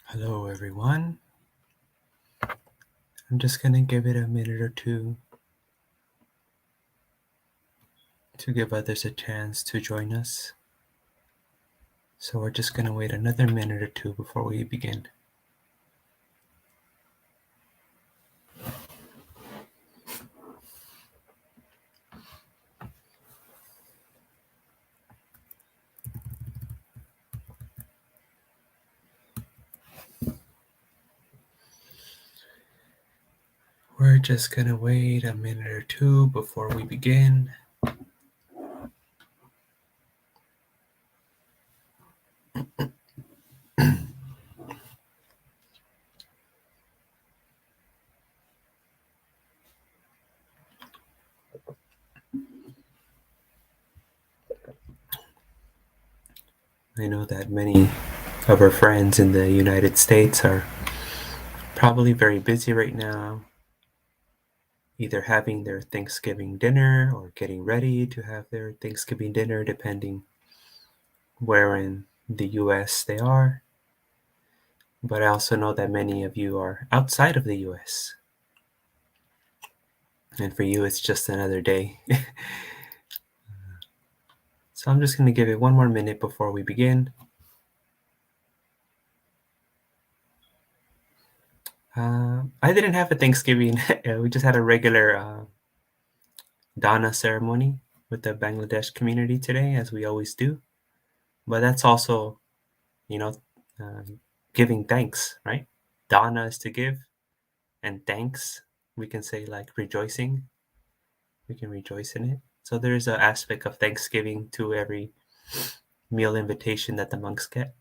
Hello, everyone. I'm just going to give it a minute or two to give others a chance to join us. So we're just going to wait another minute or two before we begin. We're just going to wait a minute or two before we begin. I know that many of our friends in the United States are probably very busy right now, either having their Thanksgiving dinner or getting ready to have their Thanksgiving dinner, depending where in the US they are. But I also know that many of you are outside of the US. And for you, it's just another day. So I'm just going to give it one more minute before we begin. I didn't have a Thanksgiving. We just had a regular Dana ceremony with the Bangladesh community today, as we always do. But that's also, you know, uh, giving thanks, right? Dana is to give, and thanks, we can say like rejoicing. We can rejoice in it. So there's an aspect of Thanksgiving to every meal invitation that the monks get.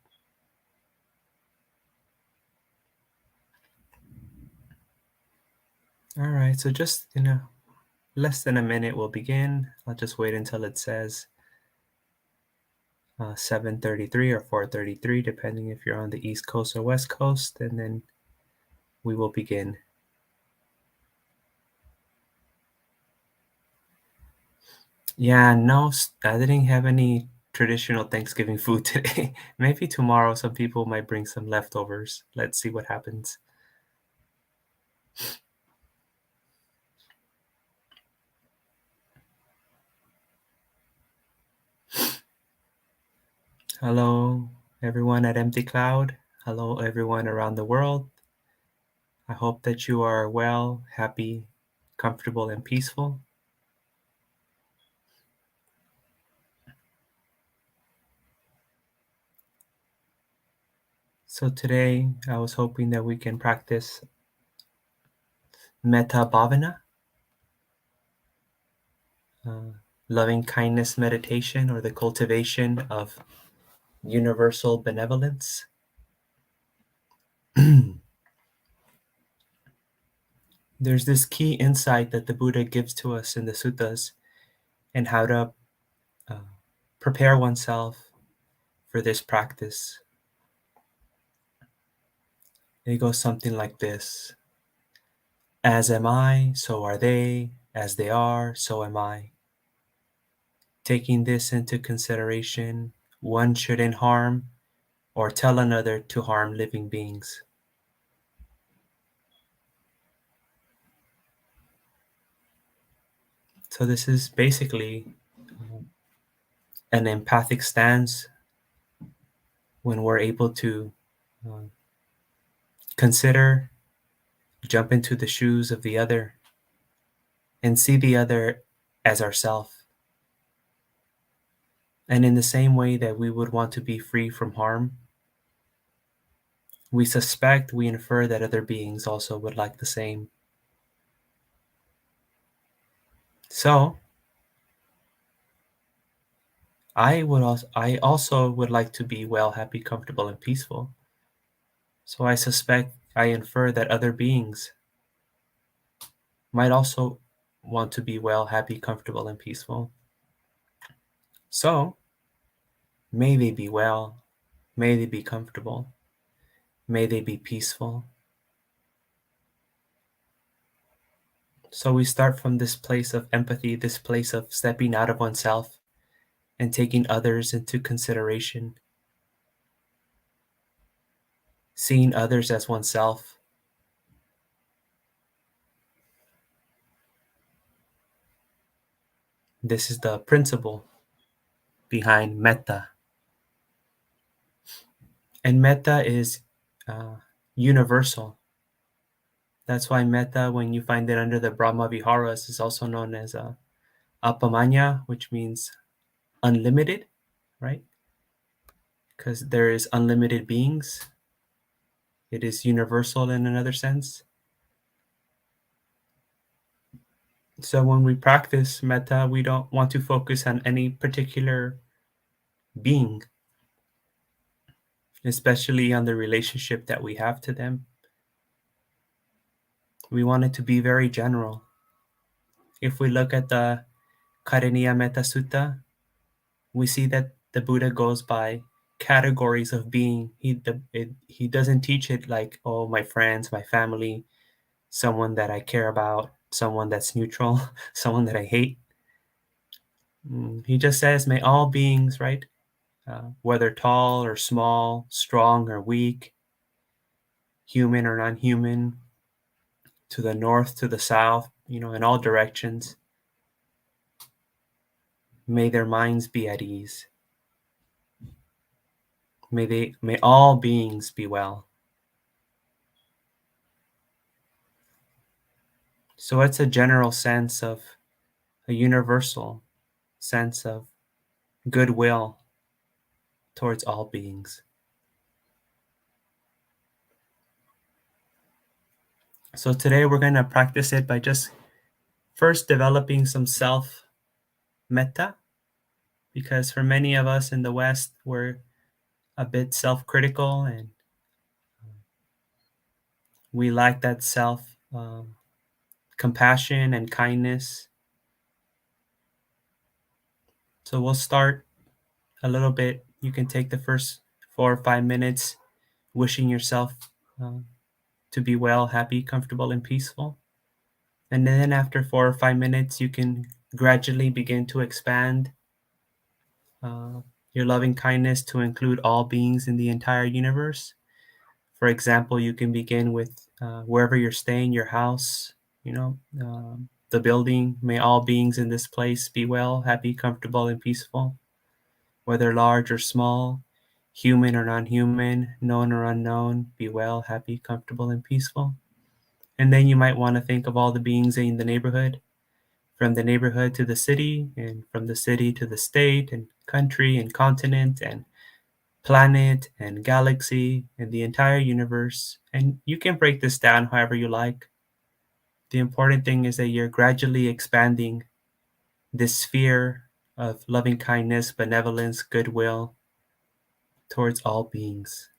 All right, so just less than a minute we'll begin. I'll just wait until it says 7:33 or 4:33, depending if you're on the East Coast or West Coast, and then we will begin. Yeah, no, I didn't have any traditional Thanksgiving food today. Maybe tomorrow some people might bring some leftovers. Let's see what happens. Hello, everyone at Empty Cloud. Hello, everyone around the world. I hope that you are well, happy, comfortable, and peaceful. So today, I was hoping that we can practice Metta Bhavana, loving kindness meditation, or the cultivation of universal benevolence. There's this key insight that the Buddha gives to us in the suttas and how to uh, prepare oneself for this practice. It goes something like this: as am I, so are they. As they are, so am I. Taking this into consideration, one shouldn't harm or tell another to harm living beings. So this is basically an empathic stance when we're able to uh, consider, jump into the shoes of the other, and see the other as ourself. And in the same way that we would want to be free from harm, we suspect, we infer that other beings also would like the same. So I also would like to be well, happy, comfortable, and peaceful. So I suspect, I infer that other beings might also want to be well, happy, comfortable, and peaceful. So may they be well, may they be comfortable, may they be peaceful. So we start from this place of empathy, this place of stepping out of oneself and taking others into consideration. seeing others as oneself. This is the principle behind metta. And metta is uh, universal. That's why metta, when you find it under the Brahma Viharas, is also known as apamanya, which means unlimited, right? Because there is unlimited beings. It is universal in another sense. So when we practice metta, we don't want to focus on any particular being, especially on the relationship that we have to them. We want it to be very general. If we look at the Karaniya Metta Sutta, we see that the Buddha goes by categories of being. He doesn't teach it like, oh, my friends, my family, someone that I care about, someone that's neutral, someone that I hate. He just says, may all beings, right, whether tall or small, strong or weak, human or non-human, to the north, to the south, in all directions, may their minds be at ease. May all beings be well. So it's a general sense of a universal sense of goodwill towards all beings. So today we're going to practice it by just first developing some self metta, because for many of us in the West, we're a bit self-critical and we lack that self compassion and kindness. So we'll start a little bit. You can take the first 4 or 5 minutes wishing yourself to be well, happy, comfortable, and peaceful. And then after 4 or 5 minutes, you can gradually begin to expand uh, your loving kindness to include all beings in the entire universe. For example, you can begin with wherever you're staying, your house, the building. May all beings in this place be well, happy, comfortable, and peaceful, whether large or small, human or non-human, known or unknown, be well, happy, comfortable, and peaceful. And then you might want to think of all the beings in the neighborhood, from the neighborhood to the city, and from the city to the state and country and continent and planet and galaxy and the entire universe. And you can break this down however you like. The important thing is that you're gradually expanding this sphere of loving kindness, benevolence, goodwill towards all beings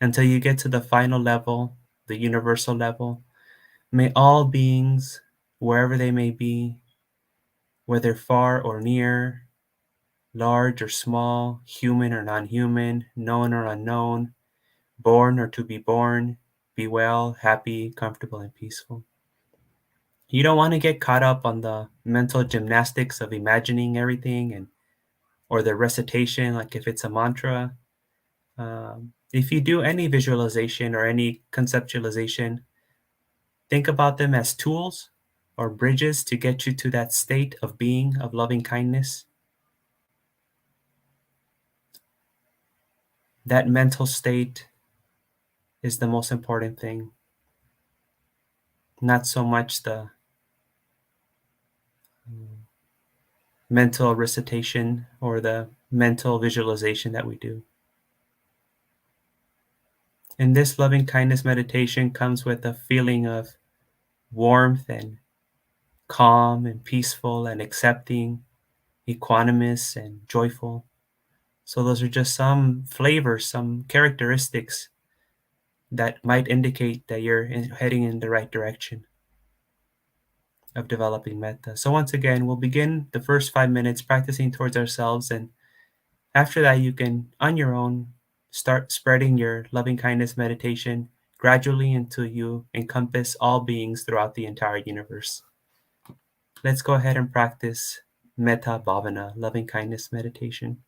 until you get to the final level, the universal level. May all beings, wherever they may be, whether far or near, large or small, human or non-human, known or unknown, born or to be well, happy, comfortable, and peaceful. You don't want to get caught up on the mental gymnastics of imagining everything or the recitation, like if it's a mantra. If you do any visualization or any conceptualization, think about them as tools or bridges to get you to that state of being, of loving kindness. That mental state is the most important thing, not so much the mental recitation or the mental visualization that we do. And this loving kindness meditation comes with a feeling of warmth and calm and peaceful and accepting, equanimous and joyful. So those are just some flavors, some characteristics that might indicate that you're heading in the right direction of developing metta. So once again, we'll begin the first 5 minutes practicing towards ourselves, and after that, you can, on your own, start spreading your loving kindness meditation gradually until you encompass all beings throughout the entire universe. Let's go ahead and practice Metta Bhavana, loving kindness meditation.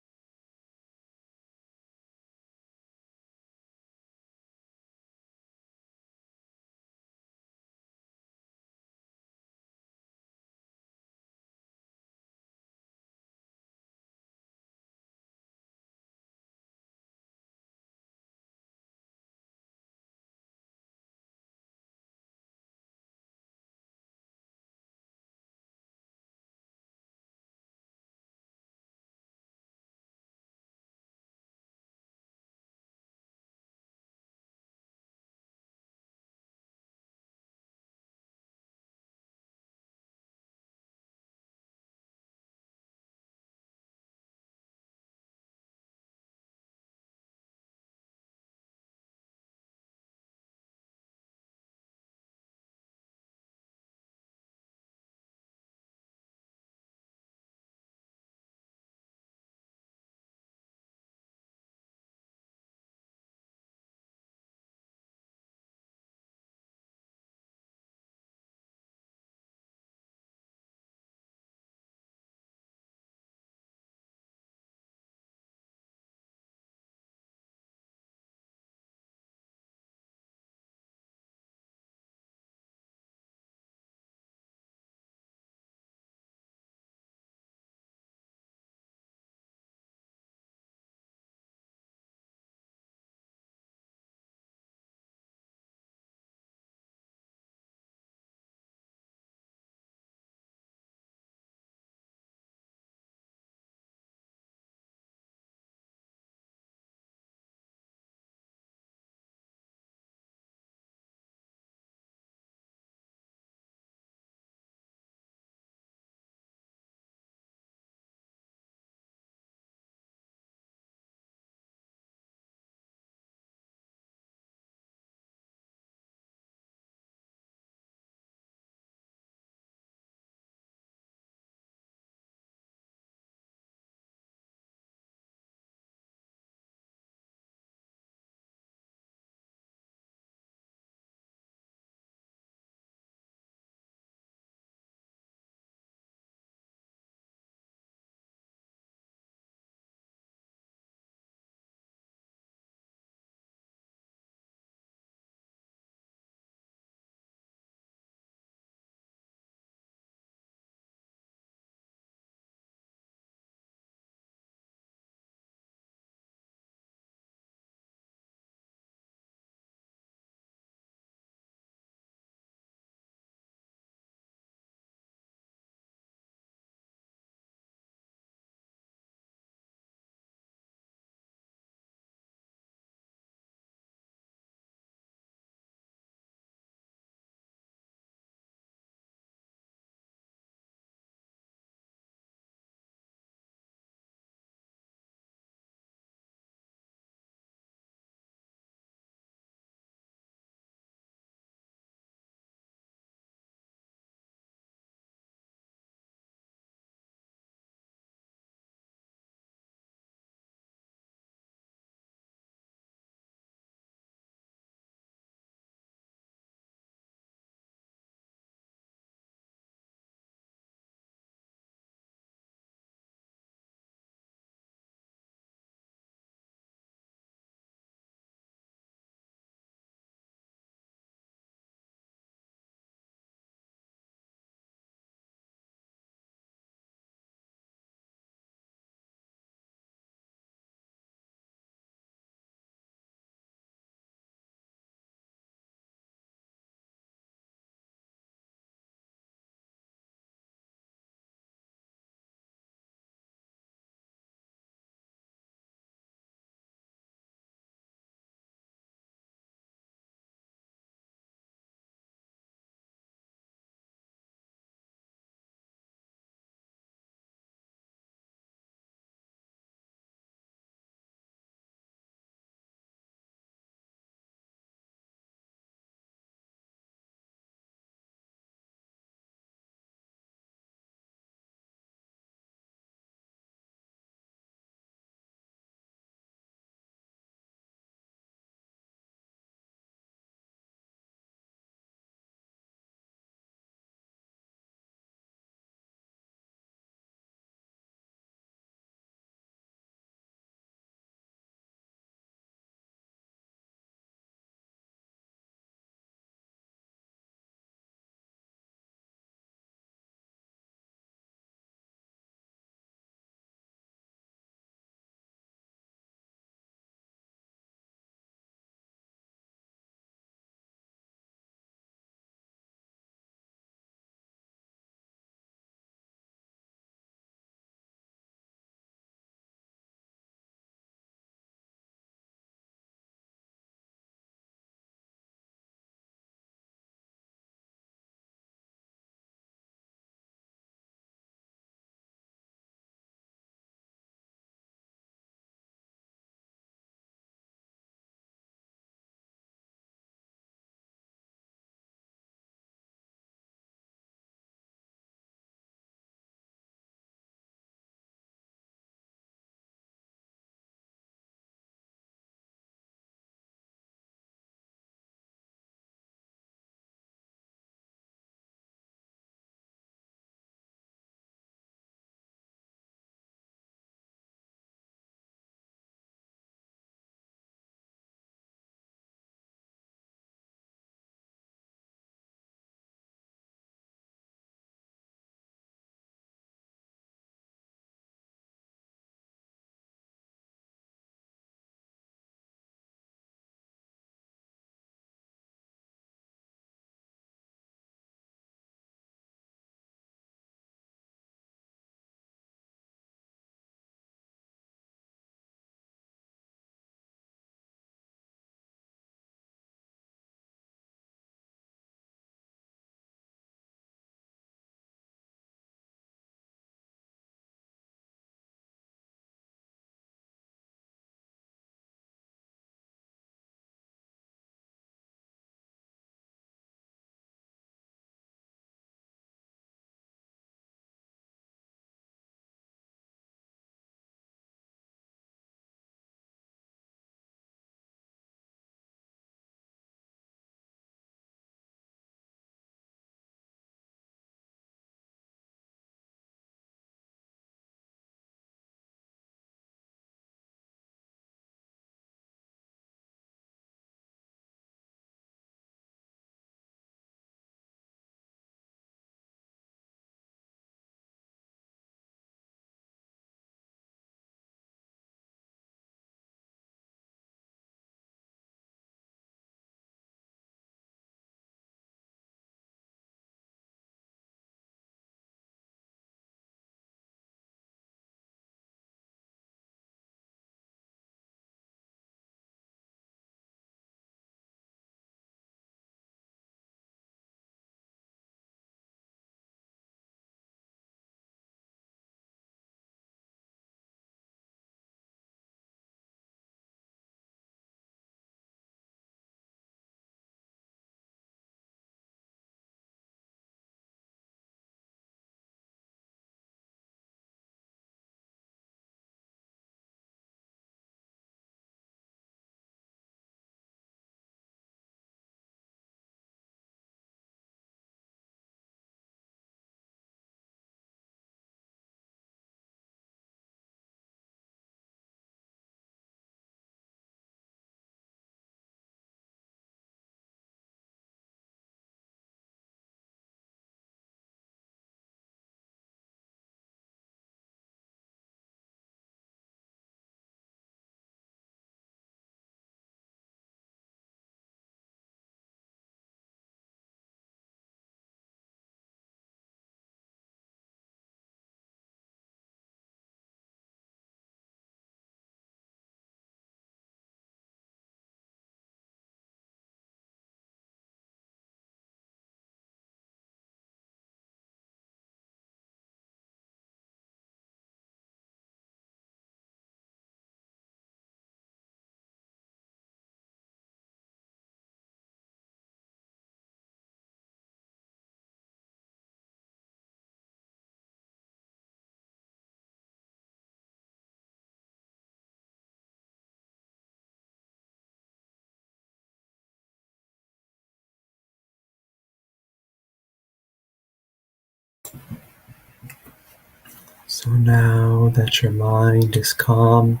So now that your mind is calm,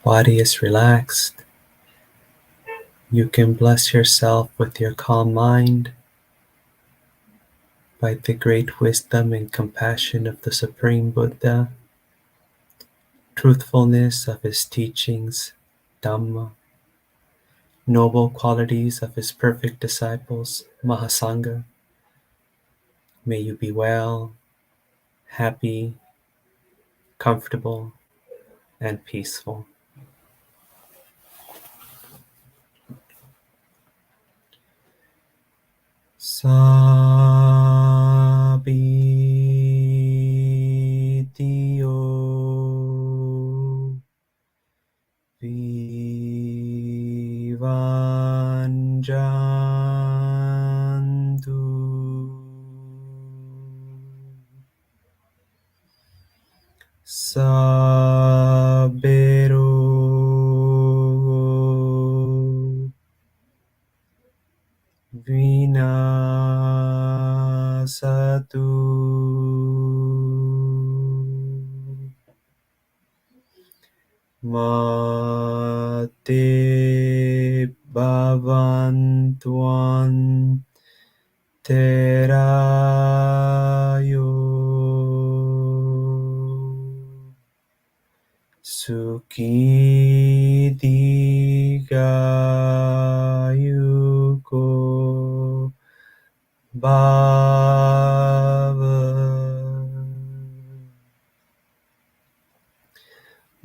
body is relaxed, you can bless yourself with your calm mind by the great wisdom and compassion of the Supreme Buddha, truthfulness of his teachings, Dhamma, noble qualities of his perfect disciples, Mahasangha. May you be well, happy, comfortable, and peaceful. Sabitiyo Vivanjantu Sabero Vinasatu Mate Bhavantuan Terayo Suki Digayuko Bhava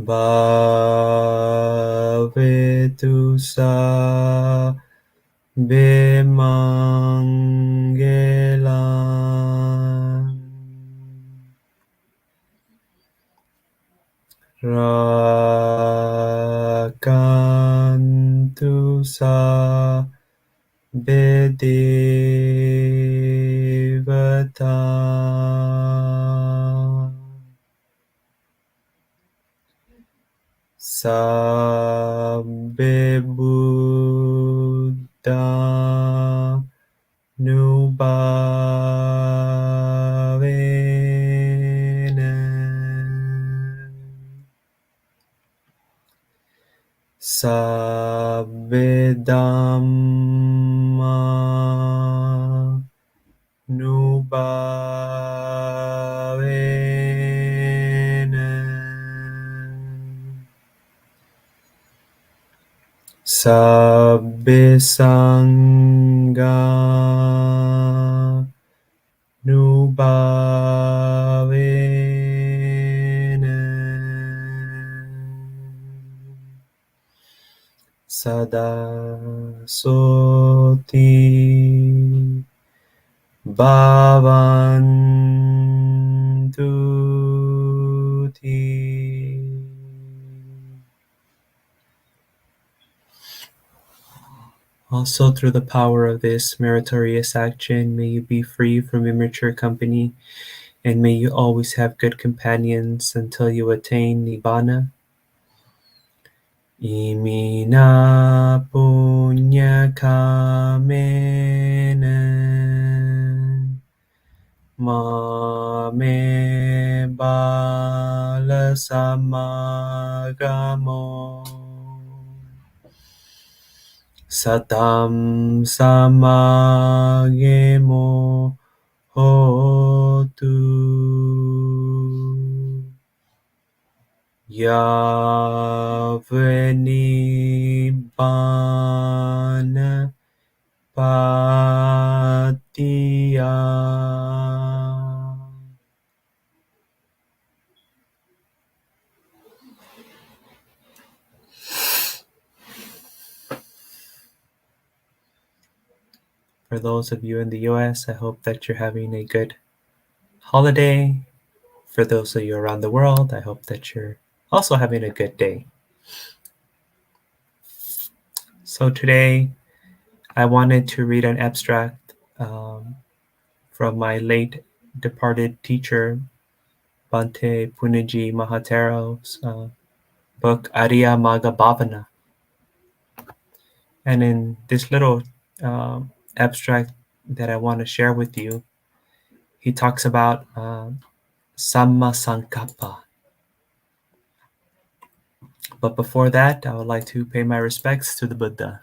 Bhavetu Sa Bimangelan Rakantu Sa Bedevata Sabbe Buddha Nubhavena Sabbe Dhamma Nubhavena Sabbe Sangha Nubhavena Sada Soti Bhavantuti. Also, through the power of this meritorious action, may you be free from immature company, and may you always have good companions until you attain Nibbana. Imina punya kamena mame bala samagamo satam samagemo hotu Yavenibbana patiya. For those of you in the US, I hope that you're having a good holiday. For those of you around the world, I hope that you're also having a good day. So today, I wanted to read an abstract from my late departed teacher, Bhante Punaji Mahatero's book, Arya Magga Bhavana. And in this little abstract that I want to share with you, he talks about Samma Sankappa. But before that, I would like to pay my respects to the Buddha.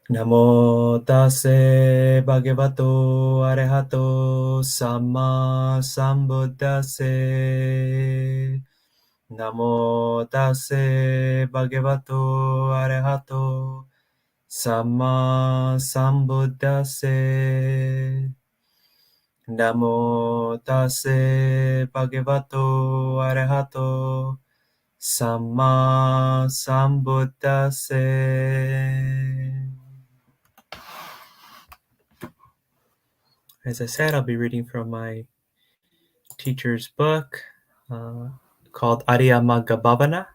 Namo tase bhagavato arahato samma sambuddhase. Namo tase bhagavato arahato samma sambuddhase. Namo tase bhagavato arahato samma sambuddhase. As I said, I'll be reading from my teacher's book called Ariyamagga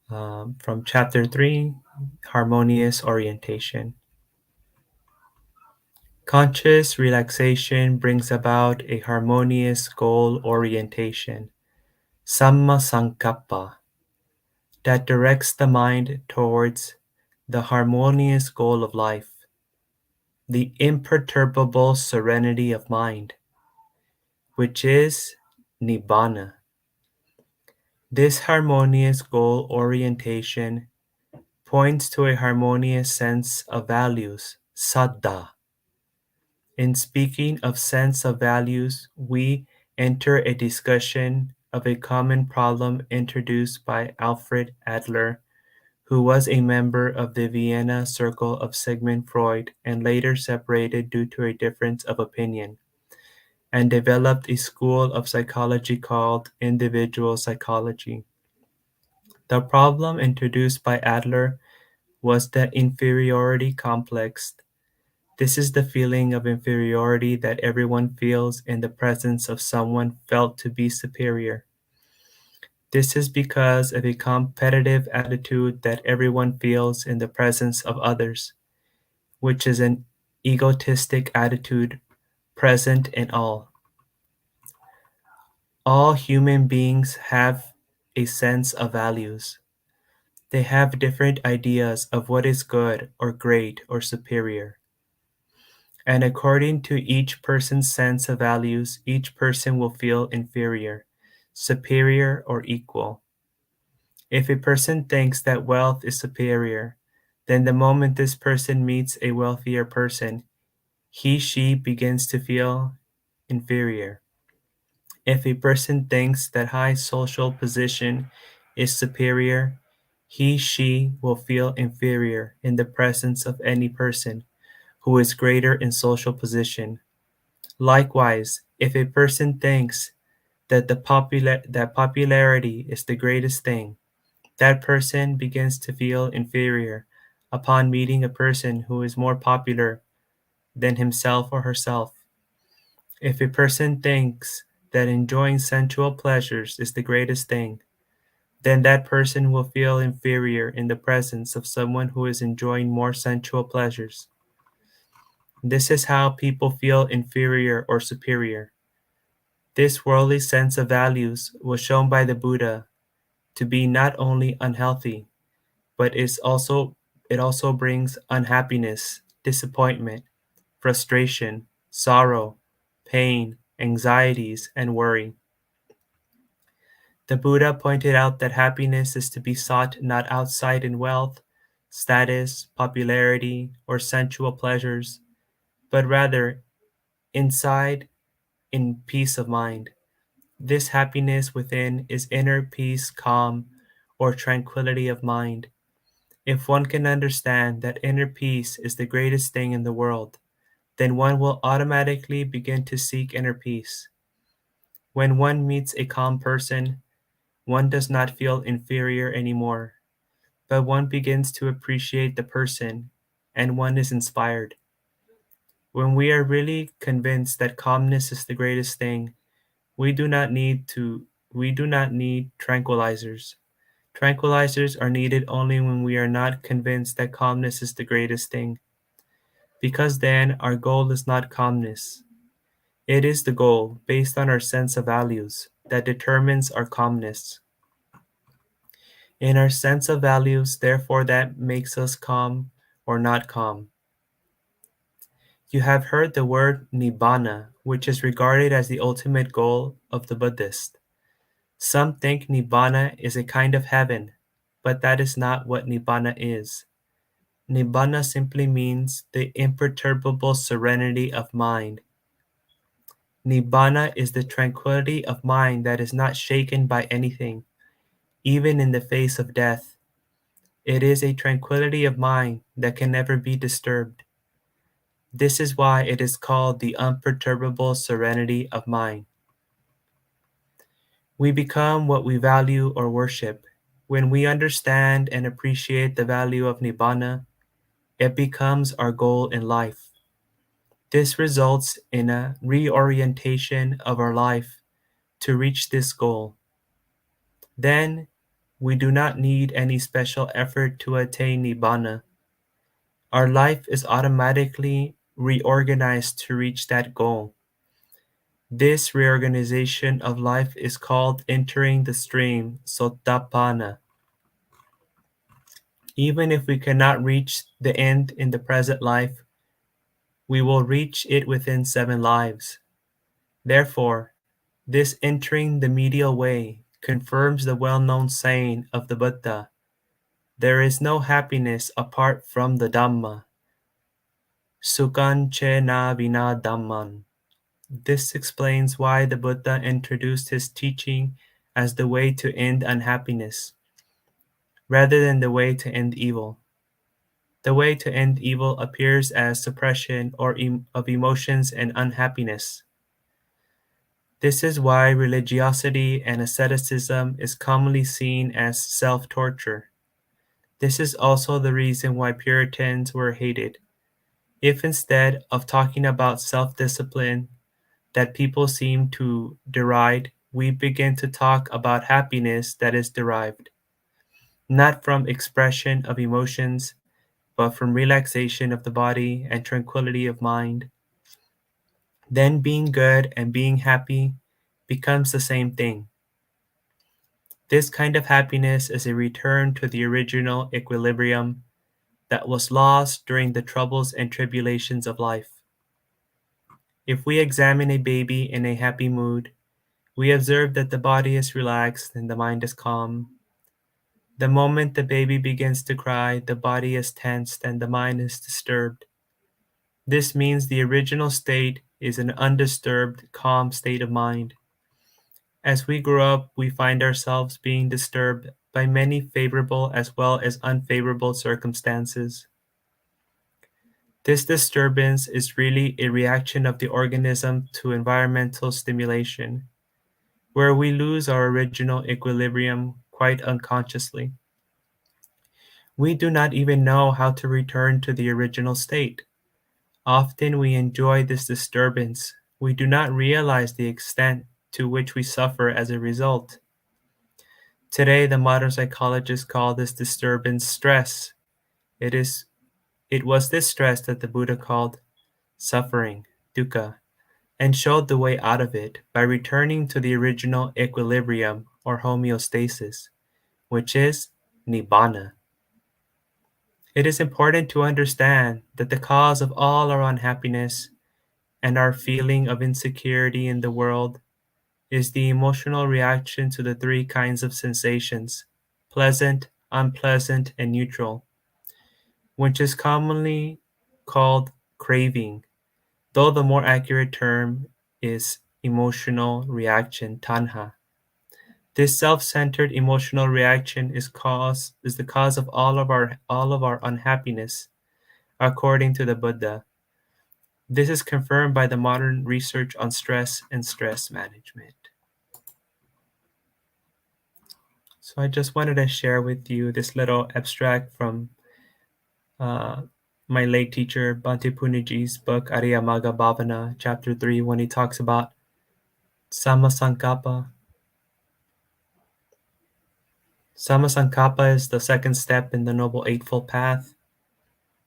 from chapter 3, Harmonious Orientation. Conscious relaxation brings about a harmonious goal orientation, Samma Sankappa, that directs the mind towards the harmonious goal of life, the imperturbable serenity of mind, which is Nibbana. This harmonious goal orientation points to a harmonious sense of values, saddha. In speaking of sense of values, we enter a discussion of a common problem introduced by Alfred Adler, who was a member of the Vienna Circle of Sigmund Freud and later separated due to a difference of opinion, and developed a school of psychology called individual psychology. The problem introduced by Adler was the inferiority complex. This is the feeling of inferiority that everyone feels in the presence of someone felt to be superior. This is because of a competitive attitude that everyone feels in the presence of others, which is an egotistic attitude present in all. All human beings have a sense of values. They have different ideas of what is good or great or superior. And according to each person's sense of values, each person will feel inferior, superior, or equal. If a person thinks that wealth is superior, then the moment this person meets a wealthier person, she begins to feel inferior. If a person thinks that high social position is superior, she will feel inferior in the presence of any person who is greater in social position. Likewise, if a person thinks that that popularity is the greatest thing, that person begins to feel inferior upon meeting a person who is more popular than himself or herself. If a person thinks that enjoying sensual pleasures is the greatest thing, then that person will feel inferior in the presence of someone who is enjoying more sensual pleasures. This is how people feel inferior or superior. This worldly sense of values was shown by the Buddha to be not only unhealthy, but it also brings unhappiness, disappointment, frustration, sorrow, pain, anxieties, and worry. The Buddha pointed out that happiness is to be sought not outside in wealth, status, popularity, or sensual pleasures, but rather inside in peace of mind. This happiness within is inner peace, calm, or tranquility of mind. If one can understand that inner peace is the greatest thing in the world, then one will automatically begin to seek inner peace. When one meets a calm person, one does not feel inferior anymore, but one begins to appreciate the person, and one is inspired. When we are really convinced that calmness is the greatest thing, we do not need tranquilizers. Tranquilizers are needed only when we are not convinced that calmness is the greatest thing, because then our goal is not calmness. It is the goal, based on our sense of values, that determines our calmness. In our sense of values, therefore, that makes us calm or not calm. You have heard the word Nibbana, which is regarded as the ultimate goal of the Buddhist. Some think Nibbana is a kind of heaven, but that is not what Nibbana is. Nibbana simply means the imperturbable serenity of mind. Nibbana is the tranquility of mind that is not shaken by anything, even in the face of death. It is a tranquility of mind that can never be disturbed. This is why it is called the unperturbable serenity of mind. We become what we value or worship. When we understand and appreciate the value of Nibbana, it becomes our goal in life. This results in a reorientation of our life to reach this goal. Then, we do not need any special effort to attain Nibbana. Our life is automatically reorganized to reach that goal. This reorganization of life is called entering the stream, Sotapanna. Even if we cannot reach the end in the present life, we will reach it within 7 lives. Therefore, this entering the medial way confirms the well-known saying of the Buddha, there is no happiness apart from the Dhamma. Sukhan che na vina Dhamman. This explains why the Buddha introduced his teaching as the way to end unhappiness, rather than the way to end evil. The way to end evil appears as suppression of emotions and unhappiness. This is why religiosity and asceticism is commonly seen as self-torture. This is also the reason why Puritans were hated. If instead of talking about self-discipline that people seem to deride, we begin to talk about happiness that is derived, not from expression of emotions, but from relaxation of the body and tranquility of mind, then being good and being happy becomes the same thing. This kind of happiness is a return to the original equilibrium that was lost during the troubles and tribulations of life. If we examine a baby in a happy mood, we observe that the body is relaxed and the mind is calm. The moment the baby begins to cry, the body is tensed and the mind is disturbed. This means the original state is an undisturbed, calm state of mind. As we grow up, we find ourselves being disturbed by many favorable as well as unfavorable circumstances. This disturbance is really a reaction of the organism to environmental stimulation, where we lose our original equilibrium quite unconsciously. We do not even know how to return to the original state. Often we enjoy this disturbance. We do not realize the extent to which we suffer as a result. Today, the modern psychologists call this disturbance stress. It was this stress that the Buddha called suffering, dukkha, and showed the way out of it by returning to the original equilibrium or homeostasis, which is nibbana. It is important to understand that the cause of all our unhappiness and our feeling of insecurity in the world is the emotional reaction to the 3 kinds of sensations, pleasant, unpleasant, and neutral, which is commonly called craving, though the more accurate term is emotional reaction, tanha. This self-centered emotional reaction is the cause of all of our unhappiness, according to the Buddha. This is confirmed by the modern research on stress and stress management. So I just wanted to share with you this little abstract from uh, my late teacher Bhante Puniji's book Ariyamaga Bhavana, chapter 3, when he talks about Samasankappa. Samasankappa is the second step in the Noble Eightfold Path,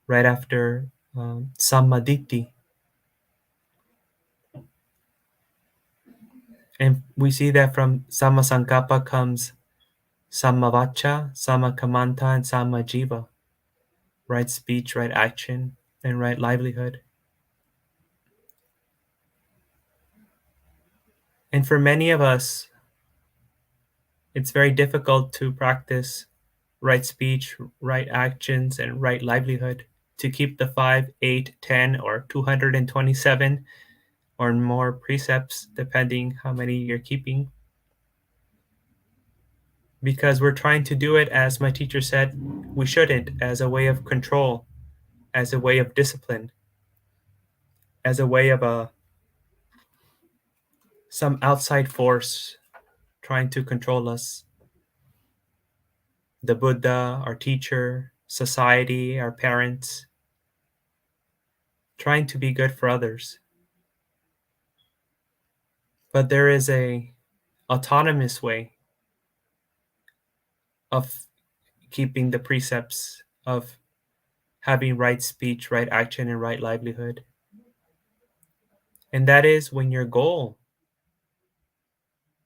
right after Sammaditthi. And we see that from Samasankappa comes Sammavacha, Sammakamanta, and Sammajiva, right speech, right action, and right livelihood. And for many of us, it's very difficult to practice right speech, right actions, and right livelihood to keep the 5, 8, 10, or 227 or more precepts, depending how many you're keeping. Because we're trying to do it, as my teacher said, we shouldn't, as a way of control, as a way of discipline, as a way of some outside force trying to control us. The Buddha, our teacher, society, our parents, trying to be good for others. But there is a autonomous way of keeping the precepts, of having right speech, right action, and right livelihood. And that is when your goal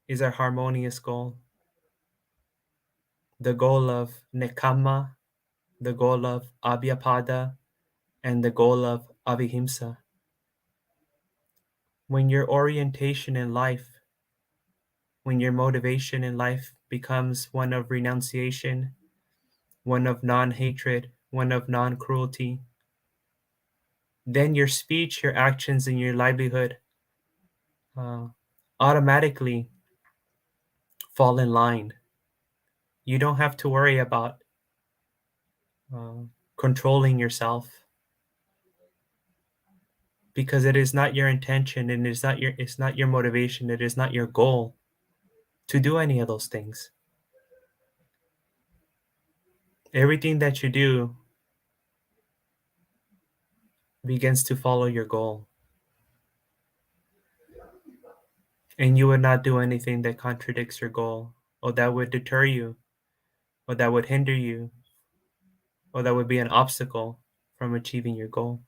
is a harmonious goal, the goal of nekama, the goal of abhyapada, and the goal of avihimsa. When your orientation in life, when your motivation in life becomes one of renunciation, one of non hatred, one of non cruelty, then your speech, your actions, and your livelihood uh, automatically fall in line. You don't have to worry about uh, controlling yourself, because it is not your intention, and it's not your motivation, it is not your goal to do any of those things. Everything that you do begins to follow your goal, and you would not do anything that contradicts your goal, or that would deter you, or that would hinder you, or that would be an obstacle from achieving your goal.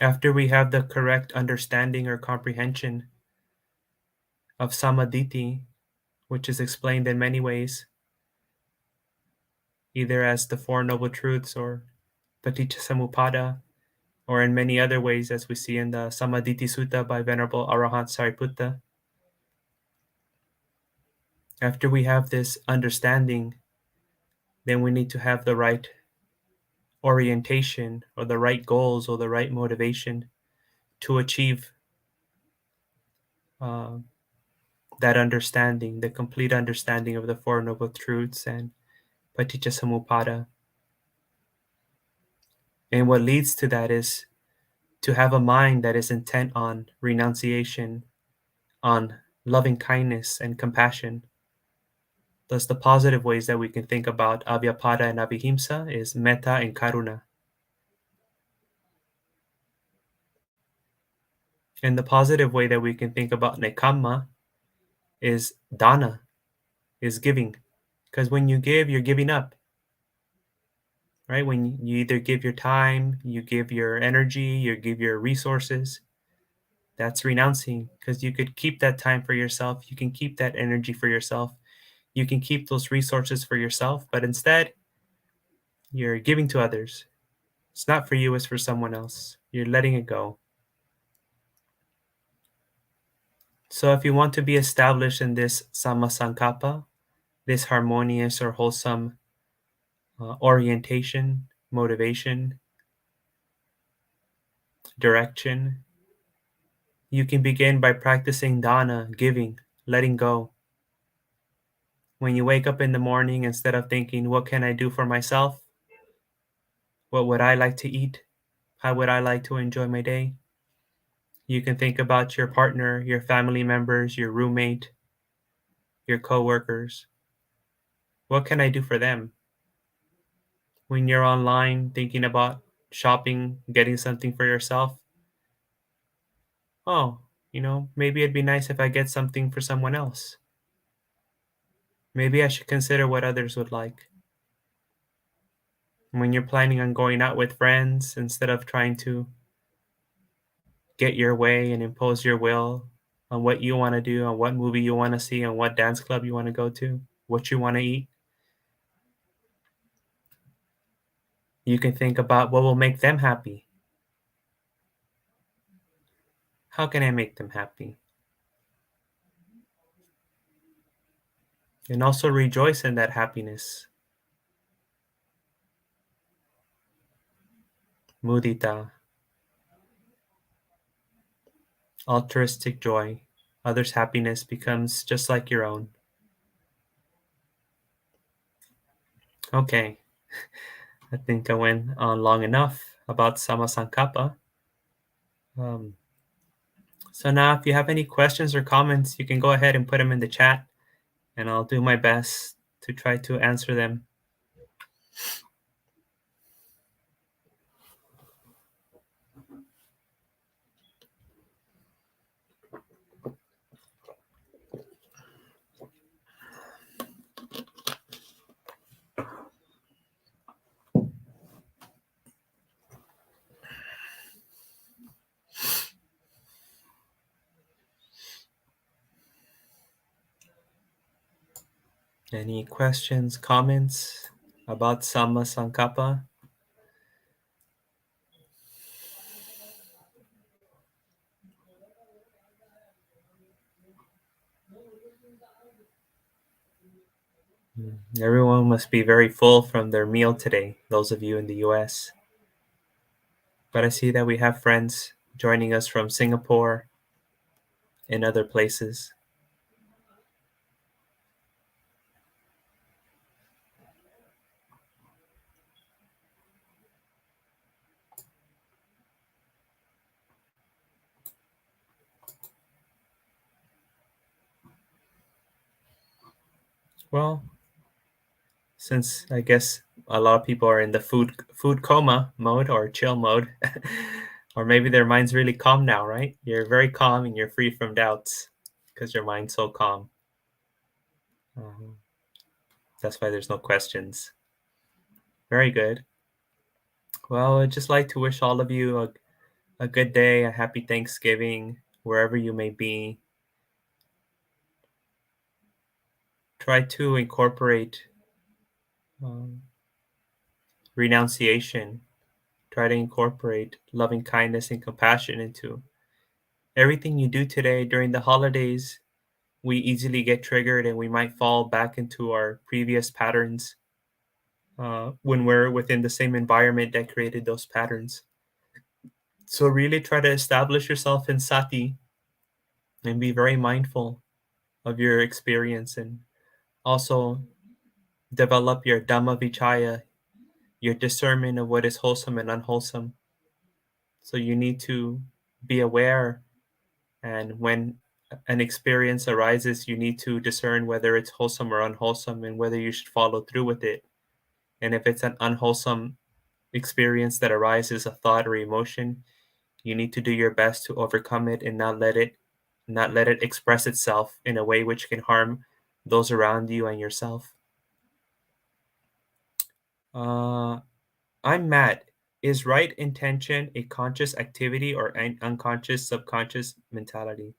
After we have the correct understanding or comprehension of samaditi, which is explained in many ways, either as the Four Noble Truths or Paticca or in many other ways, as we see in the Samaditi Sutta by Venerable Arahant Sariputta. After we have this understanding, then we need to have the right orientation, or the right goals, or the right motivation to achieve uh, that understanding, the complete understanding of the Four Noble Truths and Paticca. And what leads to that is to have a mind that is intent on renunciation, on loving kindness and compassion. Thus, the positive ways that we can think about abhyapada and avihimsa is metta and karuna. And the positive way that we can think about nekamma is dana, is giving. Because when you give, you're giving up, right? When you either give your time, you give your energy, you give your resources, that's renouncing, because you could keep that time for yourself, you can keep that energy for yourself, you can keep those resources for yourself, but instead, you're giving to others. It's not for you, it's for someone else. You're letting it go. So if you want to be established in this samasankappa, this harmonious or wholesome orientation, motivation, direction, you can begin by practicing dana, giving, letting go. When you wake up in the morning, instead of thinking, what can I do for myself? What would I like to eat? How would I like to enjoy my day? You can think about your partner, your family members, your roommate, your coworkers. What can I do for them? When you're online thinking about shopping, getting something for yourself, oh, maybe it'd be nice if I get something for someone else. Maybe I should consider what others would like. When you're planning on going out with friends, instead of trying to get your way and impose your will on what you want to do, on what movie you want to see, on what dance club you want to go to, what you want to eat, you can think about what will make them happy. How can I make them happy? And also rejoice in that happiness. Mudita, altruistic joy. Others' happiness becomes just like your own. Okay, I think I went on long enough about Sama Sankappa. Um, so now, if you have any questions or comments, you can go ahead and put them in the chat, and I'll do my best to try to answer them. Any questions, comments about Sama Sankappa? Everyone must be very full from their meal today, those of you in the US. But I see that we have friends joining us from Singapore and other places. Well, since I guess a lot of people are in the food coma mode or chill mode, or maybe their mind's really calm now, right? You're very calm and you're free from doubts because your mind's so calm. Um, that's why there's no questions. Very good. Well, I'd just like to wish all of you a good day, a happy Thanksgiving, wherever you may be. Try to incorporate um, renunciation. Try to incorporate loving kindness and compassion into everything you do today. During the holidays, we easily get triggered and we might fall back into our previous patterns when we're within the same environment that created those patterns. So, really try to establish yourself in sati and be very mindful of your experience, and also develop your Dhamma vichaya, your discernment of what is wholesome and unwholesome. So, you need to be aware, and when an experience arises, you need to discern whether it's wholesome or unwholesome and whether you should follow through with it. And if it's an unwholesome experience that arises, a thought or emotion, you need to do your best to overcome it and not let it express itself in a way which can harm those around you and yourself. I'm Matt. Is right intention a conscious activity or an unconscious subconscious mentality?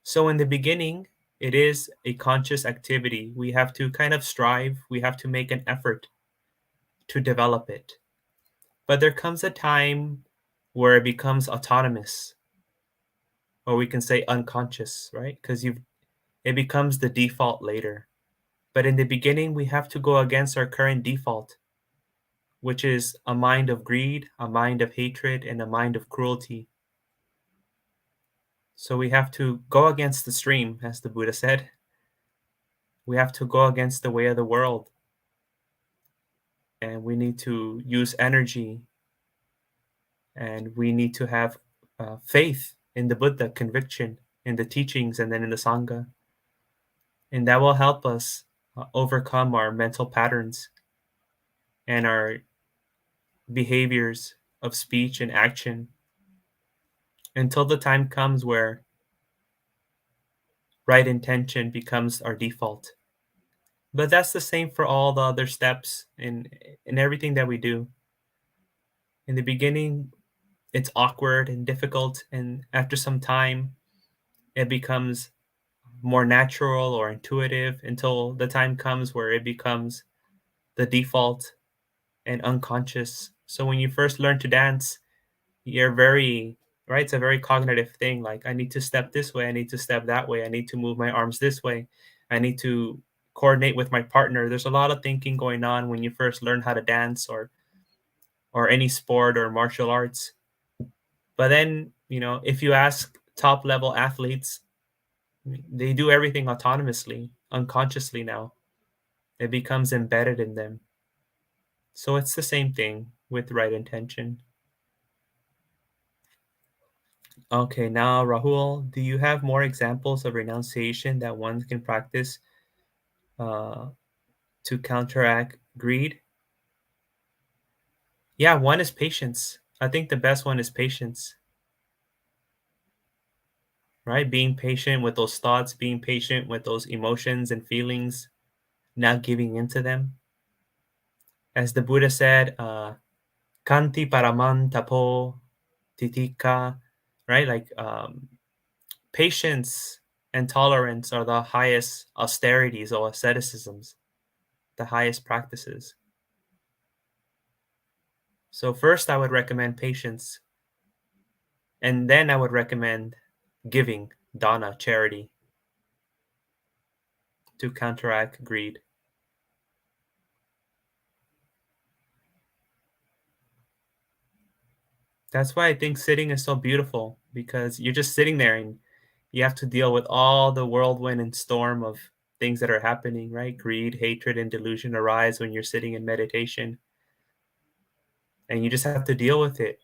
So in the beginning, it is a conscious activity. We have to kind of strive, we have to make an effort to develop it. But there comes a time where it becomes autonomous, or we can say unconscious, right? Because it becomes the default later. But in the beginning, we have to go against our current default, which is a mind of greed, a mind of hatred, and a mind of cruelty. So we have to go against the stream, as the Buddha said. We have to go against the way of the world, and we need to use energy, and we need to have faith in the Buddha, conviction in the teachings, and then in the Sangha. And that will help us overcome our mental patterns and our behaviors of speech and action until the time comes where right intention becomes our default. But that's the same for all the other steps in everything that we do. In the beginning, it's awkward and difficult, and after some time, it becomes more natural or intuitive until the time comes where it becomes the default and unconscious. So when you first learn to dance, you're very right? It's a very cognitive thing. Like, I need to step this way, I need to step that way, I need to move my arms this way, I need to coordinate with my partner. There's a lot of thinking going on when you first learn how to dance or any sport or martial arts. But then, if you ask top level athletes, they do everything autonomously, unconsciously now. It becomes embedded in them. So it's the same thing with right intention. Okay, now Rahul, do you have more examples of renunciation that one can practice uh, to counteract greed? Yeah, one is patience. I think the best one is patience, right? Being patient with those thoughts, being patient with those emotions and feelings, not giving into them. As the Buddha said, kanti paraman tapo titika, right? Like, patience and tolerance are the highest austerities or asceticisms, the highest practices. So first, I would recommend patience, and then I would recommend giving, dana, charity, to counteract greed. That's why I think sitting is so beautiful, because you're just sitting there and you have to deal with all the whirlwind and storm of things that are happening, right? Greed, hatred, and delusion arise when you're sitting in meditation, and you just have to deal with it,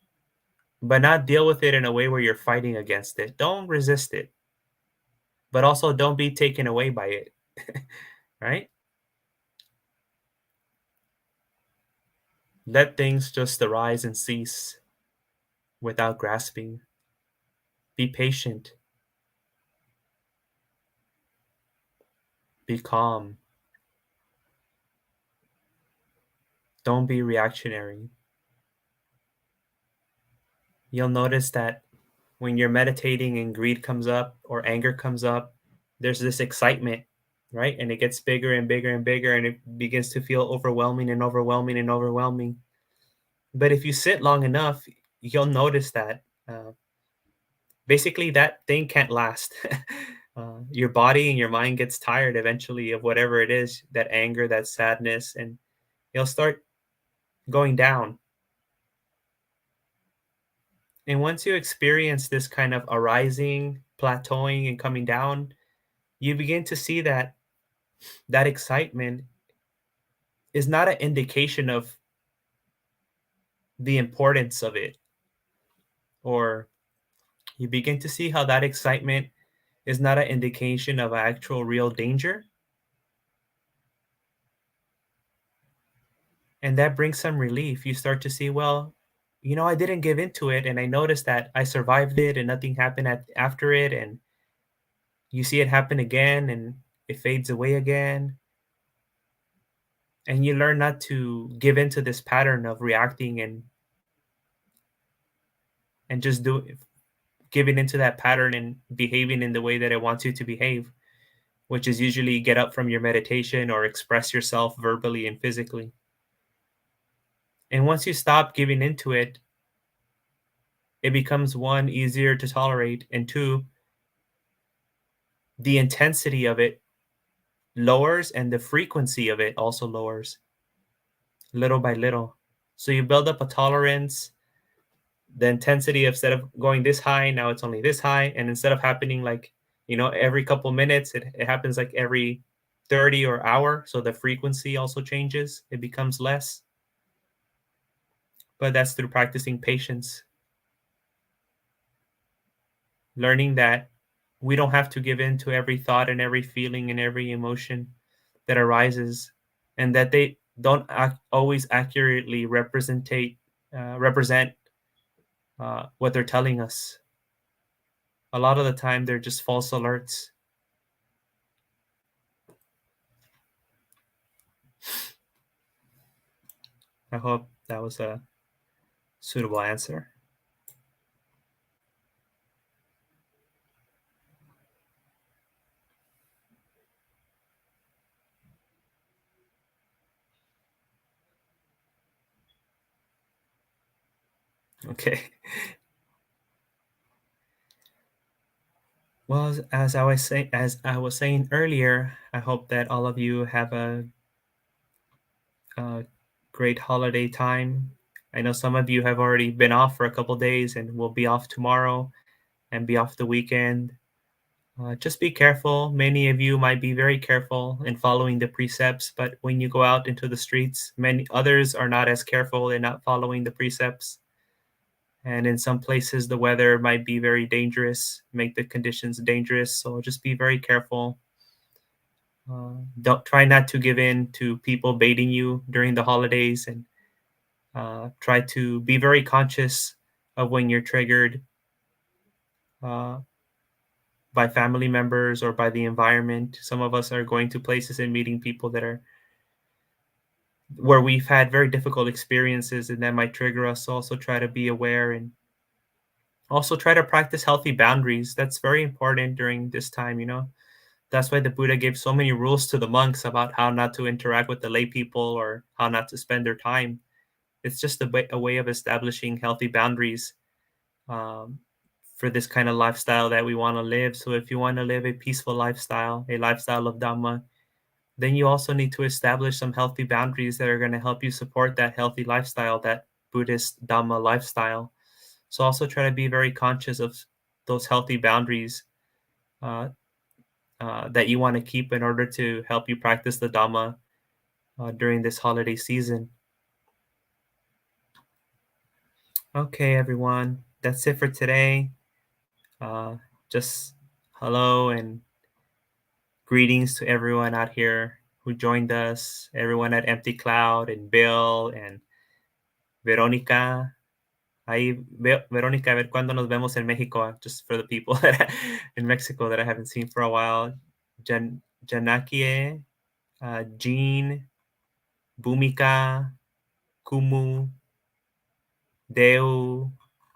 but not deal with it in a way where you're fighting against it. Don't resist it, but also don't be taken away by it, right? Let things just arise and cease without grasping. Be patient, be calm, don't be reactionary. You'll notice that when you're meditating and greed comes up or anger comes up, there's this excitement, right? And it gets bigger and bigger and bigger, and it begins to feel overwhelming and overwhelming and overwhelming. But if you sit long enough, you'll notice that basically that thing can't last. Your body and your mind gets tired eventually of whatever it is, that anger, that sadness, and you'll start going down. And once you experience this kind of arising, plateauing, and coming down, you begin to see that that excitement is not an indication of the importance of it, or you begin to see how that excitement is not an indication of actual real danger. And that brings some relief. You start to see, well, I didn't give into it, and I noticed that I survived it and nothing happened after it. And you see it happen again and it fades away again. And you learn not to give into this pattern of reacting and just giving into that pattern and behaving in the way that it wants you to behave, which is usually get up from your meditation or express yourself verbally and physically. And once you stop giving into it, it becomes, one, easier to tolerate, and two, the intensity of it lowers and the frequency of it also lowers little by little. So you build up a tolerance. The intensity, instead of going this high, now it's only this high. And instead of happening like, every couple minutes, it happens like every 30 or hour. So the frequency also changes. It becomes less. But that's through practicing patience, learning that we don't have to give in to every thought and every feeling and every emotion that arises, and that they don't always accurately represent what they're telling us. A lot of the time, they're just false alerts. I hope that was a suitable answer. Okay. Well, as I was saying earlier, I hope that all of you have a great holiday time. I know some of you have already been off for a couple days and will be off tomorrow and be off the weekend. Just be careful. Many of you might be very careful in following the precepts, but when you go out into the streets, many others are not as careful in not following the precepts. And in some places, the weather might be very dangerous, make the conditions dangerous. So just be very careful. Don't try not to give in to people baiting you during the holidays, and try to be very conscious of when you're triggered uh, by family members or by the environment. Some of us are going to places and meeting people that are where we've had very difficult experiences, and that might trigger us. So also try to be aware and also try to practice healthy boundaries. That's very important during this time. That's why the Buddha gave so many rules to the monks about how not to interact with the lay people or how not to spend their time. It's just a way of establishing healthy boundaries um, for this kind of lifestyle that we want to live. So if you want to live a peaceful lifestyle, a lifestyle of Dhamma, then you also need to establish some healthy boundaries that are going to help you support that healthy lifestyle, that Buddhist Dhamma lifestyle. So also try to be very conscious of those healthy boundaries uh, that you want to keep in order to help you practice the Dhamma during this holiday season. Okay, everyone, that's it for today. Uh, just hello and greetings to everyone out here who joined us, everyone at Empty Cloud and Bill and Veronica. Ahí, Verónica, a ver cuándo nos vemos en México, just for the people in Mexico that I haven't seen for a while. Janakie, Jean, Bhumika, Kumu, Deu,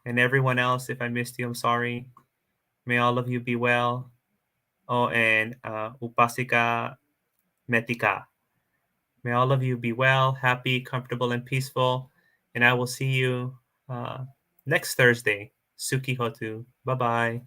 and everyone else. If I missed you, I'm sorry. May all of you be well. Oh, and Upasika Metika. May all of you be well, happy, comfortable, and peaceful. And I will see you next Thursday. Suki Hotu. Bye bye.